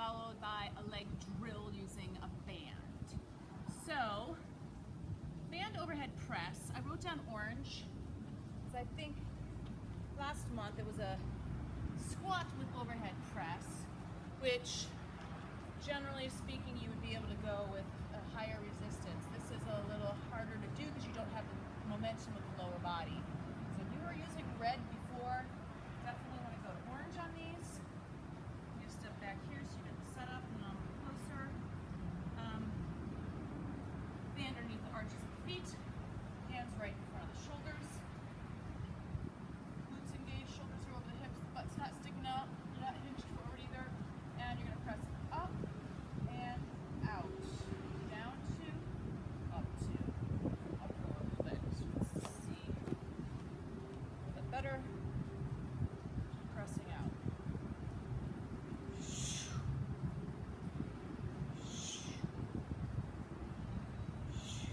followed by a leg drill using a band. So, band overhead press, I wrote down orange, because I think last month it was a squat with overhead press, which generally speaking you would be able to go with a higher resistance. This is a little harder to do because you don't have the momentum of the lower body. So if you were using red before, definitely want to go to orange on these. You step back here so you get the setup and a little closer. Band underneath the arches of the feet, hands right in front of the shoulders. Glutes engaged, shoulders are over the hips, the butt's not sticking out, you're not hinged forward either. And you're going to press up and out, down to, up a little bit. Let's see. A little bit better. Pressing out.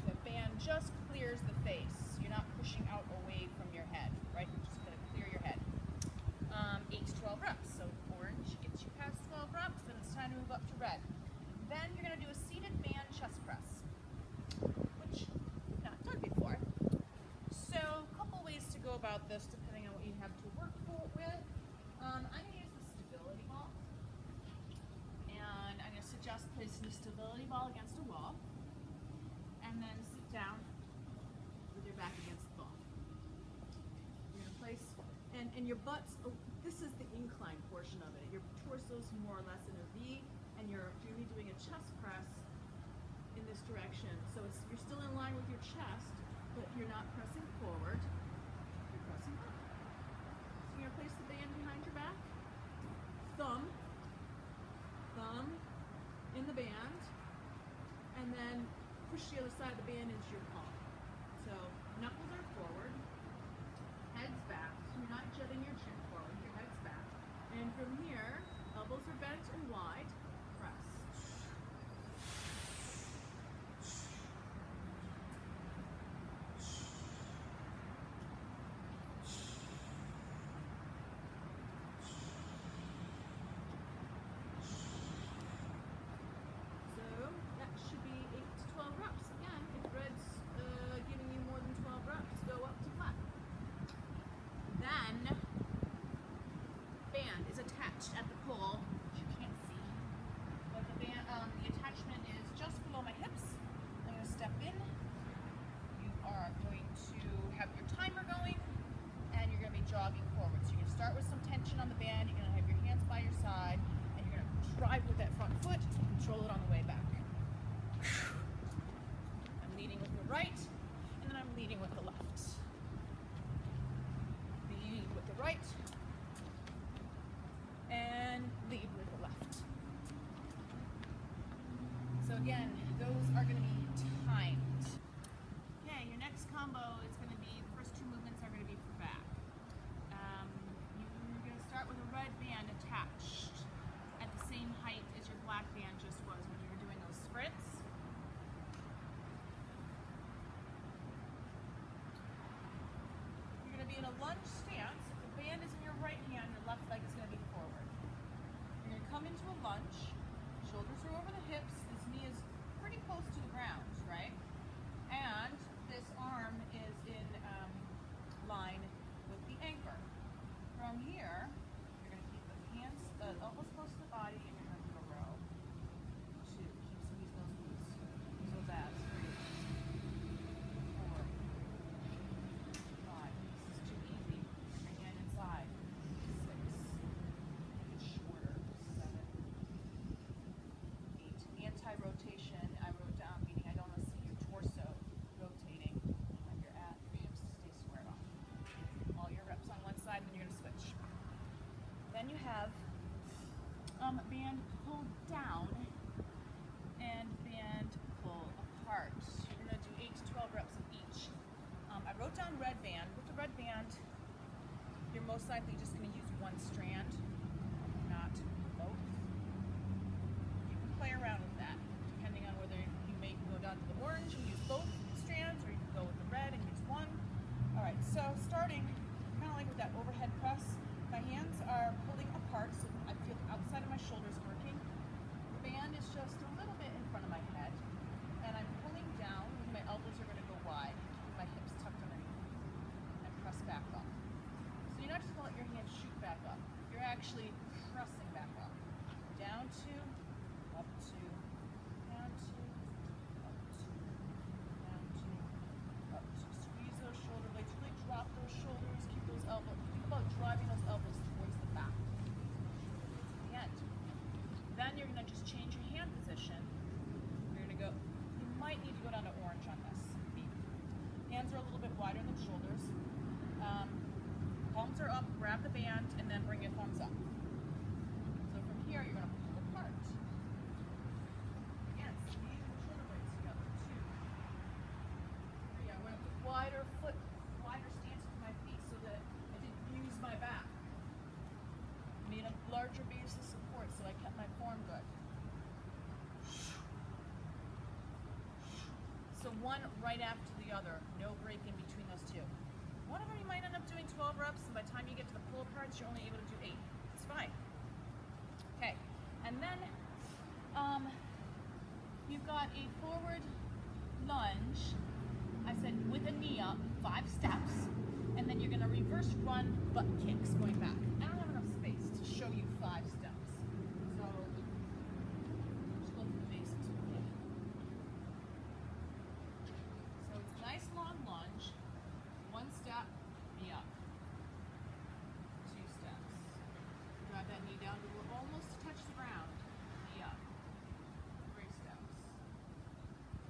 The band just clears the face. You're not pushing out away from your head, right? You're just going to clear your head. 8 to 12 reps. So orange gets you past 12 reps, then it's time to move up to red. Then you're going to do a seated band chest press, which you've not done before. So a couple ways to go about this depending on what you have to work with. I'm going to use the stability ball, and I'm going to suggest placing the stability ball against a wall, and then sit down with your back against the ball. You're going to place, and your butt's, this is the incline portion of it. Your torso's more or less in a V, and you're going to be doing a chest press in this direction. So you're still in line with your chest, but you're not pressing forward, you're pressing up. So you're going to place the band behind your back, thumb in the band, and then push the other side of the band into your palm. So knuckles are forward, head's back, so you're not jutting your chin forward, your head's back. And from here, elbows are bent and wide, press. So that should be 8 to 12 reps. Again, if red's giving you more than 12 reps, go up to flat. Then, band is attached at the pole, which you can't see, but the attachment is just below my hips. I'm going to step in. You are going to have your timer going, and you're going to be jogging forward. So you're going to start with some tension on the band. You're going to have your hands by your side, and you're going to drive with that front foot and control it on the way back. I'm leading with the right, and then I'm leading with the left. Lead with the right, and lead with the left. So again, those are going to be timed. Okay, your next combo is going to be, the first two movements are going to be for back. You're going to start with a red band attached at the same height as your black band just was when you were doing those sprints. You're going to be in a lunge stance. If the band is in your right hand, your left leg is going to be forward. You're going to come into a lunge. Shoulders are over the hips. This knee is pretty close to the ground, right? And this arm is in line with the anchor. From here, you're going to keep the hands, the elbows close to the body, and you're going to do a row. 2. Keep squeezing those glutes. Use those abs. 3. 4. 5. This is too easy. Bring your hand inside. 6. Make it shorter. 7. 8. Anti-rotation, I wrote down, meaning I don't want to see your torso rotating when you're at your hips. Stay squared off. All your reps on one side, and then you're going to switch. Then you have band pull down and band pull apart. You're going to do 8 to 12 reps of each. I wrote down red band. With the red band, you're most likely just going to use one strand, not both. You can play around with that, depending on whether you may go down to the orange and use both strands, or you can go with the red and use one. All right, so starting kind of like with that overhead press, my hands are pulling apart, so I feel the outside of my shoulders working. actually pressing back up. Down two, up two, down two, up two, down two, up two. Squeeze those shoulder blades, really drop those shoulders, keep those elbows. Think about driving those elbows towards the back. The end. Then you're gonna just change your hand position. You're gonna go, you might need to go down to orange on this. Hands are a little bit wider than shoulders. Palms are up, grab the band, and then bring your thumbs up. So from here, you're gonna pull apart. Again, squeeze the shoulder blades together. 2, 3. I went with wider stance with my feet so that I didn't use my back. Made a larger base of support so I kept my form good. So one right after the other, no break in between those two. One of them you might end up doing 12 reps, and by the time you get to the pull aparts, you're only able to do 8. It's fine. Okay, and then you've got a forward lunge. I said with a knee up, 5 steps, and then you're gonna reverse run butt kicks going back. I don't have enough space to show you 5 steps, so just go through the basics with me. So it's a nice long lunge. 1 step, knee up. 2 steps. Drive that knee down to almost touch the ground. Knee up. 3 steps.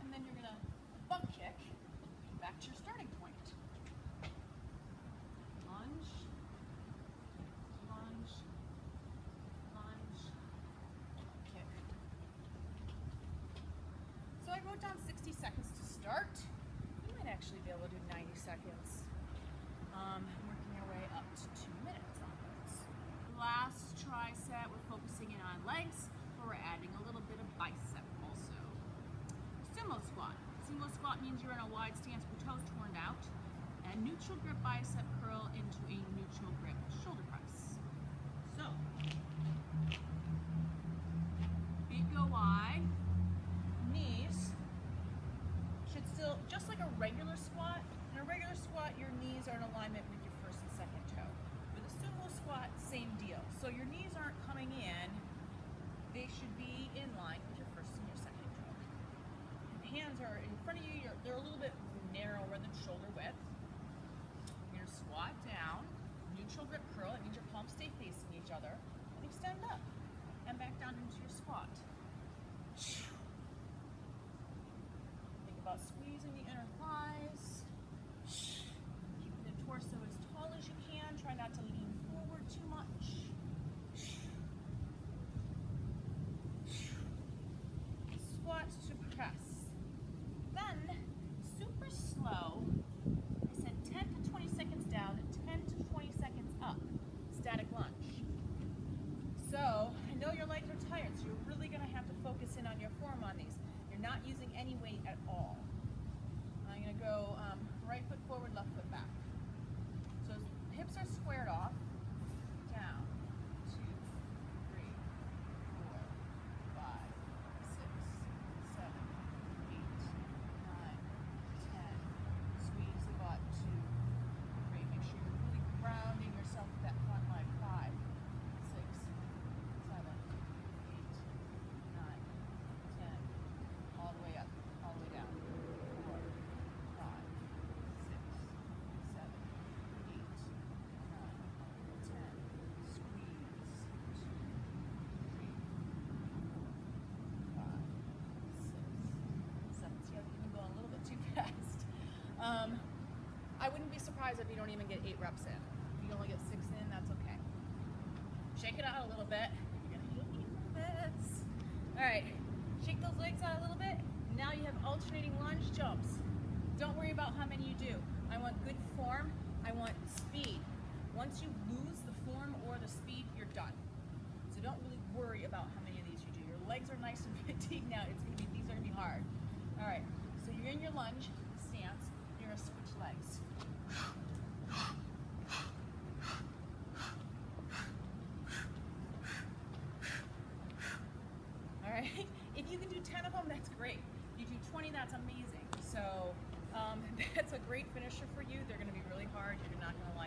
And then you're gonna bump kick back to your starting point. Lunge, lunge, lunge, kick. So I wrote down 60 seconds to start. You might actually be able to do 90 seconds. Working your way up to 2 minutes on this. Last tricep, we're focusing in on legs, but we're adding a little bit of bicep also. Sumo squat. Sumo squat means you're in a wide stance with toes turned out, and neutral grip bicep curl into a neutral grip shoulder press. So, feet go wide, knees should still, just like a regular squat, in a regular squat, your knees are in alignment with your first and second toe. With a sumo squat, same deal. So your knees aren't coming in, they should be in line with your first and your second toe. Hands are in front of you, they're a little bit narrower than shoulder width. You're gonna squat down, neutral grip curl, it means your palms stay facing each other, and extend up, and back down into your squat. Think about squeezing the inner thighs. Keeping the torso as tall as you can. Try not to lean forward too much. Squat to press. Then, super slow. I said 10 to 20 seconds down, 10 to 20 seconds up. Static lunge. So, I know your legs are tired, so you're really going to have to focus in on your form on these. You're not using any weight at all. I'm going to go right foot forward, left foot back. So hips are squared off. Down. 2, 3, 4, 5, 6, 7, 8, 9, 10. Squeeze the butt. 2, 3. Make sure you're really grounding yourself with that front leg. 5, 6, 7, 8, 9, 10. All the way up, all the way down. 4, 5, 6, 7, 8, 9, 10. Squeeze. 2, 3, 4, 5, 6, 7. See, I've even gone a little bit too fast. I wouldn't be surprised if you don't even get 8 reps in. If you only get 6 in, that's okay. Shake it out a little bit. You're gonna hate me for this. All right, shake those legs out a little bit. Now you have alternating lunge jumps. Don't worry about how many you do. I want good form, I want speed. Once you lose the form or the speed, you're done. So don't really worry about how many of these you do. Your legs are nice and fatigued now. These are gonna be hard. All right, so you're in your lunge stance, you're gonna switch legs. All right, if you can do 10 of them, that's great. If you do 20, that's amazing. So that's a great finisher for you. They're gonna be really hard, you're not gonna like